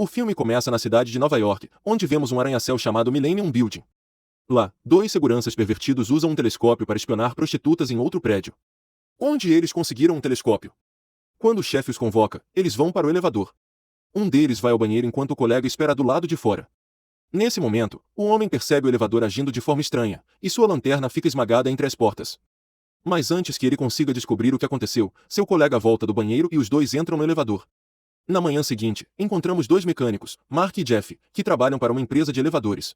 O filme começa na cidade de Nova York, onde vemos um arranha-céu chamado Millennium Building. Lá, dois seguranças pervertidos usam um telescópio para espionar prostitutas em outro prédio. Onde eles conseguiram um telescópio? Quando o chefe os convoca, eles vão para o elevador. Um deles vai ao banheiro enquanto o colega espera do lado de fora. Nesse momento, o homem percebe o elevador agindo de forma estranha, e sua lanterna fica esmagada entre as portas. Mas antes que ele consiga descobrir o que aconteceu, seu colega volta do banheiro e os dois entram no elevador. Na manhã seguinte, encontramos dois mecânicos, Mark e Jeff, que trabalham para uma empresa de elevadores.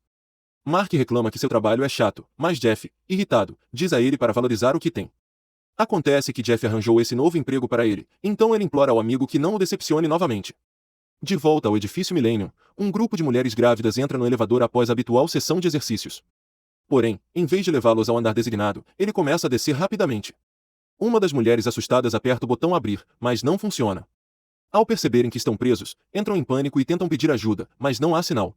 Mark reclama que seu trabalho é chato, mas Jeff, irritado, diz a ele para valorizar o que tem. Acontece que Jeff arranjou esse novo emprego para ele, então ele implora ao amigo que não o decepcione novamente. De volta ao edifício Millennium, um grupo de mulheres grávidas entra no elevador após a habitual sessão de exercícios. Porém, em vez de levá-los ao andar designado, ele começa a descer rapidamente. Uma das mulheres assustadas aperta o botão abrir, mas não funciona. Ao perceberem que estão presos, entram em pânico e tentam pedir ajuda, mas não há sinal.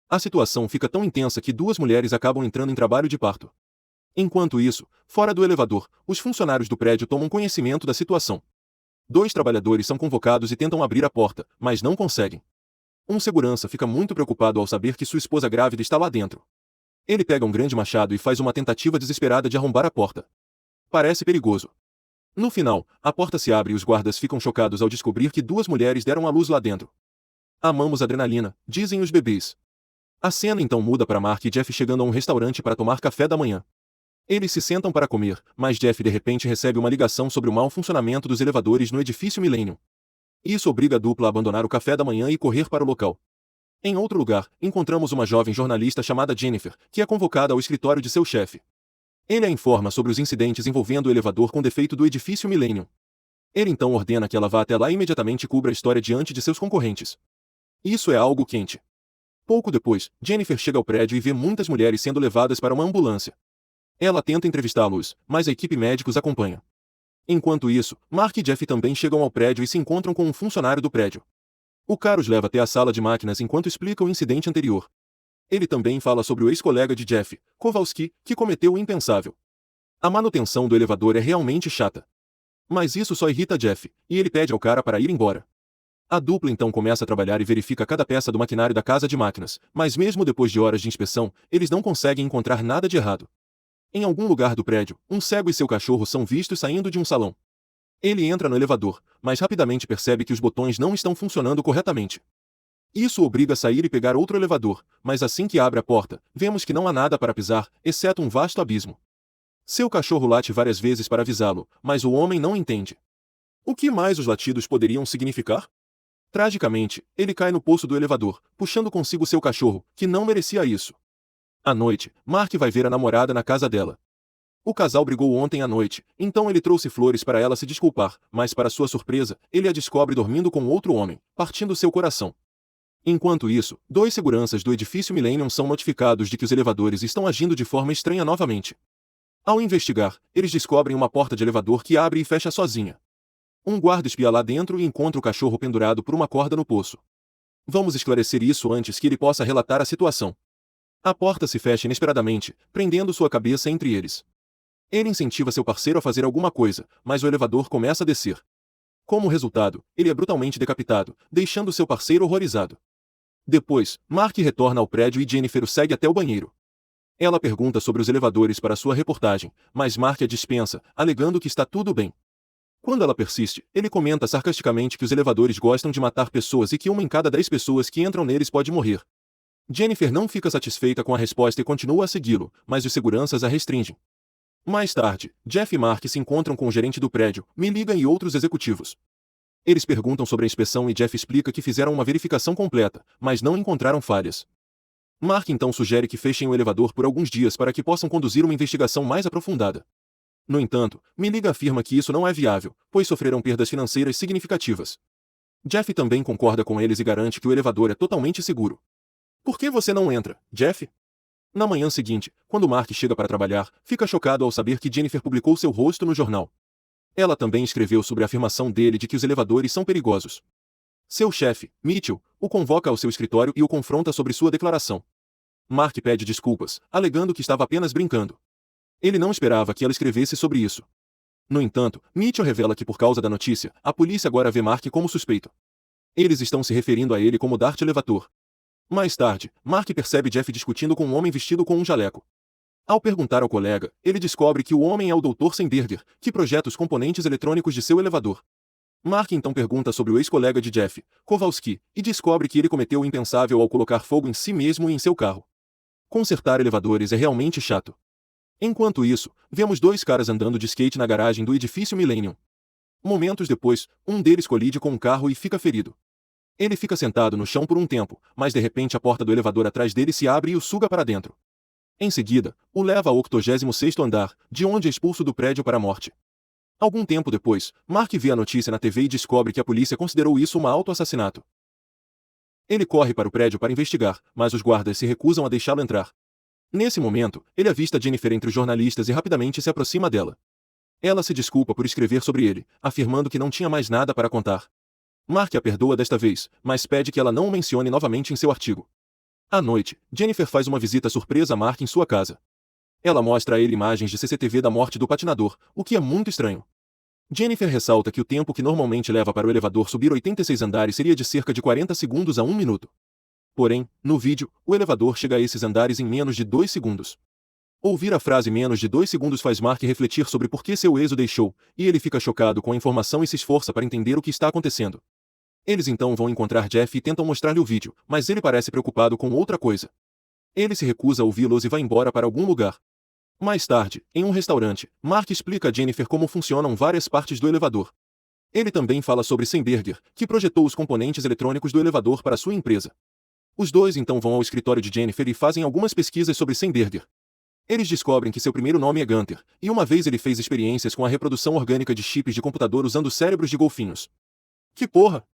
A situação fica tão intensa que duas mulheres acabam entrando em trabalho de parto. Enquanto isso, fora do elevador, os funcionários do prédio tomam conhecimento da situação. Dois trabalhadores são convocados e tentam abrir a porta, mas não conseguem. Um segurança fica muito preocupado ao saber que sua esposa grávida está lá dentro. Ele pega um grande machado e faz uma tentativa desesperada de arrombar a porta. Parece perigoso. No final, a porta se abre e os guardas ficam chocados ao descobrir que duas mulheres deram à luz lá dentro. Amamos adrenalina, dizem os bebês. A cena então muda para Mark e Jeff chegando a um restaurante para tomar café da manhã. Eles se sentam para comer, mas Jeff de repente recebe uma ligação sobre o mau funcionamento dos elevadores no edifício Millennium. Isso obriga a dupla a abandonar o café da manhã e correr para o local. Em outro lugar, encontramos uma jovem jornalista chamada Jennifer, que é convocada ao escritório de seu chefe. Ele a informa sobre os incidentes envolvendo o elevador com defeito do edifício Millennium. Ele então ordena que ela vá até lá e imediatamente cubra a história diante de seus concorrentes. Isso é algo quente. Pouco depois, Jennifer chega ao prédio e vê muitas mulheres sendo levadas para uma ambulância. Ela tenta entrevistá-los, mas a equipe médica os acompanha. Enquanto isso, Mark e Jeff também chegam ao prédio e se encontram com um funcionário do prédio. O cara os leva até a sala de máquinas enquanto explica o incidente anterior. Ele também fala sobre o ex-colega de Jeff, Kowalski, que cometeu o impensável. A manutenção do elevador é realmente chata. Mas isso só irrita Jeff, e ele pede ao cara para ir embora. A dupla então começa a trabalhar e verifica cada peça do maquinário da casa de máquinas, mas mesmo depois de horas de inspeção, eles não conseguem encontrar nada de errado. Em algum lugar do prédio, um cego e seu cachorro são vistos saindo de um salão. Ele entra no elevador, mas rapidamente percebe que os botões não estão funcionando corretamente. Isso o obriga a sair e pegar outro elevador, mas assim que abre a porta, vemos que não há nada para pisar, exceto um vasto abismo. Seu cachorro late várias vezes para avisá-lo, mas o homem não entende. O que mais os latidos poderiam significar? Tragicamente, ele cai no poço do elevador, puxando consigo seu cachorro, que não merecia isso. À noite, Mark vai ver a namorada na casa dela. O casal brigou ontem à noite, então ele trouxe flores para ela se desculpar, mas para sua surpresa, ele a descobre dormindo com outro homem, partindo seu coração. Enquanto isso, dois seguranças do edifício Millennium são notificados de que os elevadores estão agindo de forma estranha novamente. Ao investigar, eles descobrem uma porta de elevador que abre e fecha sozinha. Um guarda espia lá dentro e encontra o cachorro pendurado por uma corda no poço. Vamos esclarecer isso antes que ele possa relatar a situação. A porta se fecha inesperadamente, prendendo sua cabeça entre eles. Ele incentiva seu parceiro a fazer alguma coisa, mas o elevador começa a descer. Como resultado, ele é brutalmente decapitado, deixando seu parceiro horrorizado. Depois, Mark retorna ao prédio e Jennifer o segue até o banheiro. Ela pergunta sobre os elevadores para sua reportagem, mas Mark a dispensa, alegando que está tudo bem. Quando ela persiste, ele comenta sarcasticamente que os elevadores gostam de matar pessoas e que uma em cada 10 pessoas que entram neles pode morrer. Jennifer não fica satisfeita com a resposta e continua a segui-lo, mas os seguranças a restringem. Mais tarde, Jeff e Mark se encontram com o gerente do prédio, Milligan e outros executivos. Eles perguntam sobre a inspeção e Jeff explica que fizeram uma verificação completa, mas não encontraram falhas. Mark então sugere que fechem o elevador por alguns dias para que possam conduzir uma investigação mais aprofundada. No entanto, Milligan afirma que isso não é viável, pois sofrerão perdas financeiras significativas. Jeff também concorda com eles e garante que o elevador é totalmente seguro. Por que você não entra, Jeff? Na manhã seguinte, quando Mark chega para trabalhar, fica chocado ao saber que Jennifer publicou seu rosto no jornal. Ela também escreveu sobre a afirmação dele de que os elevadores são perigosos. Seu chefe, Mitchell, o convoca ao seu escritório e o confronta sobre sua declaração. Mark pede desculpas, alegando que estava apenas brincando. Ele não esperava que ela escrevesse sobre isso. No entanto, Mitchell revela que por causa da notícia, a polícia agora vê Mark como suspeito. Eles estão se referindo a ele como Dart Elevator. Mais tarde, Mark percebe Jeff discutindo com um homem vestido com um jaleco. Ao perguntar ao colega, ele descobre que o homem é o Dr. Seinberger, que projeta os componentes eletrônicos de seu elevador. Mark então pergunta sobre o ex-colega de Jeff, Kowalski, e descobre que ele cometeu o impensável ao colocar fogo em si mesmo e em seu carro. Consertar elevadores é realmente chato. Enquanto isso, vemos dois caras andando de skate na garagem do edifício Millennium. Momentos depois, um deles colide com um carro e fica ferido. Ele fica sentado no chão por um tempo, mas de repente a porta do elevador atrás dele se abre e o suga para dentro. Em seguida, o leva ao 86º andar, de onde é expulso do prédio para a morte. Algum tempo depois, Mark vê a notícia na TV e descobre que a polícia considerou isso um auto-assassinato. Ele corre para o prédio para investigar, mas os guardas se recusam a deixá-lo entrar. Nesse momento, ele avista Jennifer entre os jornalistas e rapidamente se aproxima dela. Ela se desculpa por escrever sobre ele, afirmando que não tinha mais nada para contar. Mark a perdoa desta vez, mas pede que ela não o mencione novamente em seu artigo. À noite, Jennifer faz uma visita surpresa a Mark em sua casa. Ela mostra a ele imagens de CCTV da morte do patinador, o que é muito estranho. Jennifer ressalta que o tempo que normalmente leva para o elevador subir 86 andares seria de cerca de 40 segundos a 1 minuto. Porém, no vídeo, o elevador chega a esses andares em menos de 2 segundos. Ouvir a frase menos de 2 segundos faz Mark refletir sobre por que seu ex o deixou, e ele fica chocado com a informação e se esforça para entender o que está acontecendo. Eles então vão encontrar Jeff e tentam mostrar-lhe o vídeo, mas ele parece preocupado com outra coisa. Ele se recusa a ouvi-los e vai embora para algum lugar. Mais tarde, em um restaurante, Mark explica a Jennifer como funcionam várias partes do elevador. Ele também fala sobre Seinberger, que projetou os componentes eletrônicos do elevador para sua empresa. Os dois então vão ao escritório de Jennifer e fazem algumas pesquisas sobre Seinberger. Eles descobrem que seu primeiro nome é Gunther, e uma vez ele fez experiências com a reprodução orgânica de chips de computador usando cérebros de golfinhos. Que porra!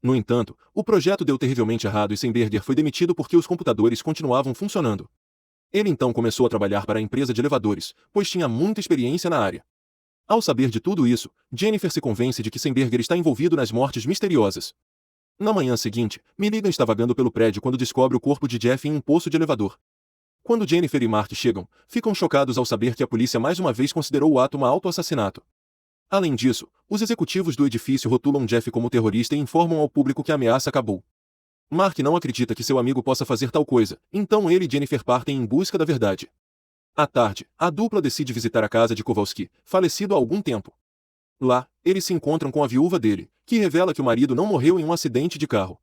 No entanto, o projeto deu terrivelmente errado e Seinberger foi demitido porque os computadores continuavam funcionando. Ele então começou a trabalhar para a empresa de elevadores, pois tinha muita experiência na área. Ao saber de tudo isso, Jennifer se convence de que Seinberger está envolvido nas mortes misteriosas. Na manhã seguinte, Milligan está vagando pelo prédio quando descobre o corpo de Jeff em um poço de elevador. Quando Jennifer e Mark chegam, ficam chocados ao saber que a polícia mais uma vez considerou o ato um auto-assassinato. Além disso, os executivos do edifício rotulam Jeff como terrorista e informam ao público que a ameaça acabou. Mark não acredita que seu amigo possa fazer tal coisa, então ele e Jennifer partem em busca da verdade. À tarde, a dupla decide visitar a casa de Kowalski, falecido há algum tempo. Lá, eles se encontram com a viúva dele, que revela que o marido não morreu em um acidente de carro.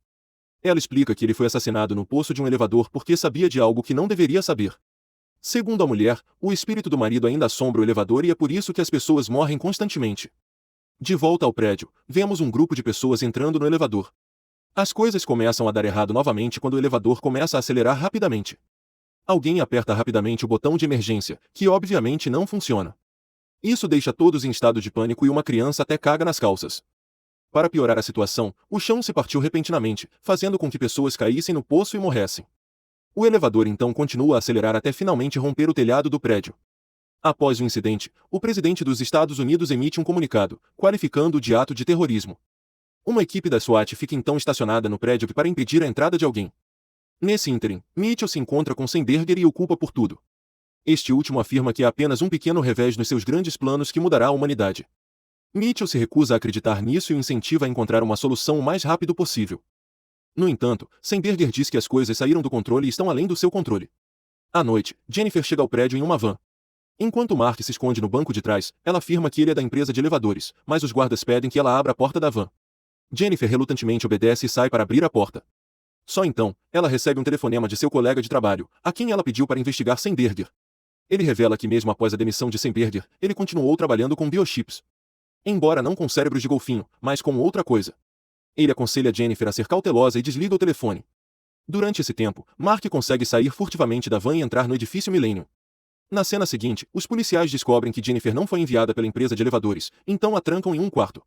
Ela explica que ele foi assassinado no poço de um elevador porque sabia de algo que não deveria saber. Segundo a mulher, o espírito do marido ainda assombra o elevador e é por isso que as pessoas morrem constantemente. De volta ao prédio, vemos um grupo de pessoas entrando no elevador. As coisas começam a dar errado novamente quando o elevador começa a acelerar rapidamente. Alguém aperta rapidamente o botão de emergência, que obviamente não funciona. Isso deixa todos em estado de pânico e uma criança até caga nas calças. Para piorar a situação, o chão se partiu repentinamente, fazendo com que pessoas caíssem no poço e morressem. O elevador então continua a acelerar até finalmente romper o telhado do prédio. Após o incidente, o presidente dos Estados Unidos emite um comunicado, qualificando-o de ato de terrorismo. Uma equipe da SWAT fica então estacionada no prédio para impedir a entrada de alguém. Nesse ínterim, Mitchell se encontra com Seinberger e o culpa por tudo. Este último afirma que é apenas um pequeno revés nos seus grandes planos que mudará a humanidade. Mitchell se recusa a acreditar nisso e o incentiva a encontrar uma solução o mais rápido possível. No entanto, Seinberger diz que as coisas saíram do controle e estão além do seu controle. À noite, Jennifer chega ao prédio em uma van. Enquanto Mark se esconde no banco de trás, ela afirma que ele é da empresa de elevadores, mas os guardas pedem que ela abra a porta da van. Jennifer relutantemente obedece e sai para abrir a porta. Só então, ela recebe um telefonema de seu colega de trabalho, a quem ela pediu para investigar Seinberger. Ele revela que mesmo após a demissão de Seinberger, ele continuou trabalhando com biochips. Embora não com cérebros de golfinho, mas com outra coisa. Ele aconselha Jennifer a ser cautelosa e desliga o telefone. Durante esse tempo, Mark consegue sair furtivamente da van e entrar no edifício Millennium. Na cena seguinte, os policiais descobrem que Jennifer não foi enviada pela empresa de elevadores, então a trancam em um quarto.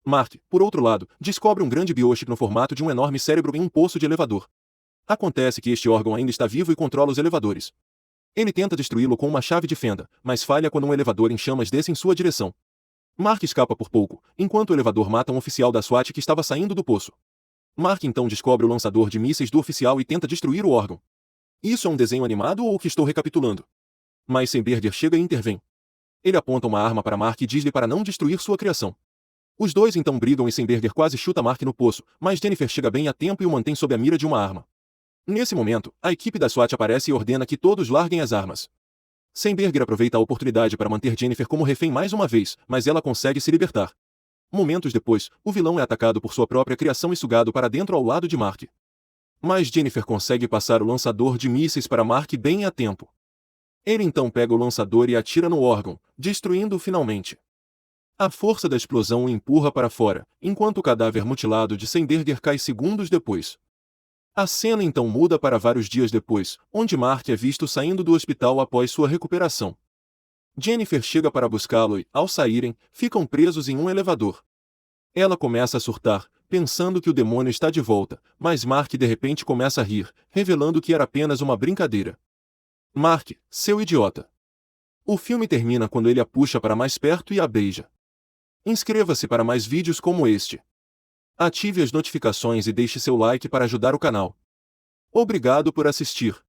Mark, por outro lado, descobre um grande biochip no formato de um enorme cérebro em um poço de elevador. Acontece que este órgão ainda está vivo e controla os elevadores. Ele tenta destruí-lo com uma chave de fenda, mas falha quando um elevador em chamas desce em sua direção. Mark escapa por pouco, enquanto o elevador mata um oficial da SWAT que estava saindo do poço. Mark então descobre o lançador de mísseis do oficial e tenta destruir o órgão. Isso é um desenho animado ou o que estou recapitulando? Mas Seinberger chega e intervém. Ele aponta uma arma para Mark e diz-lhe para não destruir sua criação. Os dois então brigam e Steinberger quase chuta Mark no poço, mas Jennifer chega bem a tempo e o mantém sob a mira de uma arma. Nesse momento, a equipe da SWAT aparece e ordena que todos larguem as armas. Steinberger aproveita a oportunidade para manter Jennifer como refém mais uma vez, mas ela consegue se libertar. Momentos depois, o vilão é atacado por sua própria criação e sugado para dentro ao lado de Mark. Mas Jennifer consegue passar o lançador de mísseis para Mark bem a tempo. Ele então pega o lançador e atira no órgão, destruindo-o finalmente. A força da explosão o empurra para fora, enquanto o cadáver mutilado de Steinberger cai segundos depois. A cena então muda para vários dias depois, onde Mark é visto saindo do hospital após sua recuperação. Jennifer chega para buscá-lo e, ao saírem, ficam presos em um elevador. Ela começa a surtar, pensando que o demônio está de volta, mas Mark de repente começa a rir, revelando que era apenas uma brincadeira. Mark, seu idiota. O filme termina quando ele a puxa para mais perto e a beija. Inscreva-se para mais vídeos como este. Ative as notificações e deixe seu like para ajudar o canal. Obrigado por assistir.